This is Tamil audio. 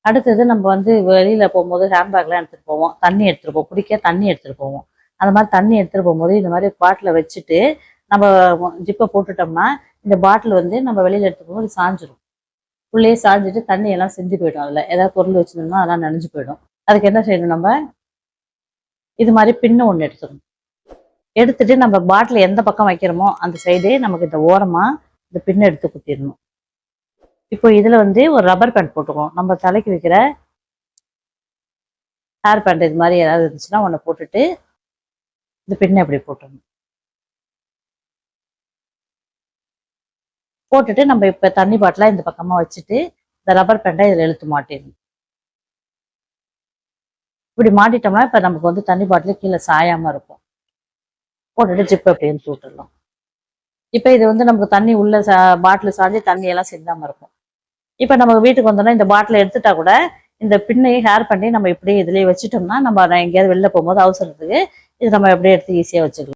அடுத்தது நம்ம வந்து வெளியில் போகும்போது ஹேண்ட்பேக்லாம் எடுத்துகிட்டு போவோம், தண்ணி எடுத்துகிட்டு போவோம், குடிக்க தண்ணி எடுத்துகிட்டு போவோம். அந்த மாதிரி தண்ணி எடுத்துகிட்டு போகும்போது இந்த மாதிரி பாட்டிலை வச்சுட்டு நம்ம ஜிப்பை போட்டுட்டோம்னா இந்த பாட்டில் வந்து நம்ம வெளியில் எடுத்துகிட்டு போகும்போது சாஞ்சிடும். உள்ளே சாஞ்சிட்டு தண்ணி எல்லாம் செஞ்சு போயிடும். அதில் ஏதாவது பொருள் வச்சுருந்தோம்னா அதெல்லாம் நனைஞ்சு போயிடும். அதுக்கு என்ன செய்யணும், நம்ம இது மாதிரி பின்னு ஒன்று எடுத்துக்கணும். எடுத்துட்டு நம்ம பாட்டில் எந்த பக்கம் வைக்கிறோமோ அந்த சைடு நமக்கு இந்த ஓரமாக இந்த பின்னை எடுத்து குத்திடணும். இப்போ இதில் வந்து ஒரு ரப்பர் பேண்ட் போட்டுக்கணும். நம்ம தலைக்கு வைக்கிற ஹேர் பேண்ட் இது மாதிரி ஏதாவது இருந்துச்சுன்னா ஒன்று போட்டுட்டு இந்த பின்னை அப்படி போட்டுடணும். போட்டுட்டு நம்ம இப்போ தண்ணி பாட்டிலாக இந்த பக்கமாக வச்சுட்டு இந்த ரப்பர் பேண்டை இதில் இழுத்து மாட்டிடணும். இப்படி மாட்டிட்டோம்னா இப்போ நமக்கு வந்து தண்ணி பாட்டில் கீழே சாயாமல் இருக்கும். போட்டுட்டு ஜிப்பு அப்படின்னு போட்டுடலாம். இப்போ இது வந்து நமக்கு தண்ணி உள்ள பாட்டில் சாஞ்சி தண்ணி எல்லாம் சிந்தாமல் இருக்கும். இப்போ நம்ம வீட்டுக்கு வந்தோம்னா இந்த பாட்டிலை எடுத்துட்டா கூட இந்த பின்னையும் ஹேர் பண்ணி நம்ம இப்படியே இதுலேயே வச்சுட்டோம்னா நம்ம எங்கேயாவது வெளில போகும்போது அவசரத்துக்கு இது நம்ம எப்படியே எடுத்து ஈஸியாக வச்சுக்கலாம்.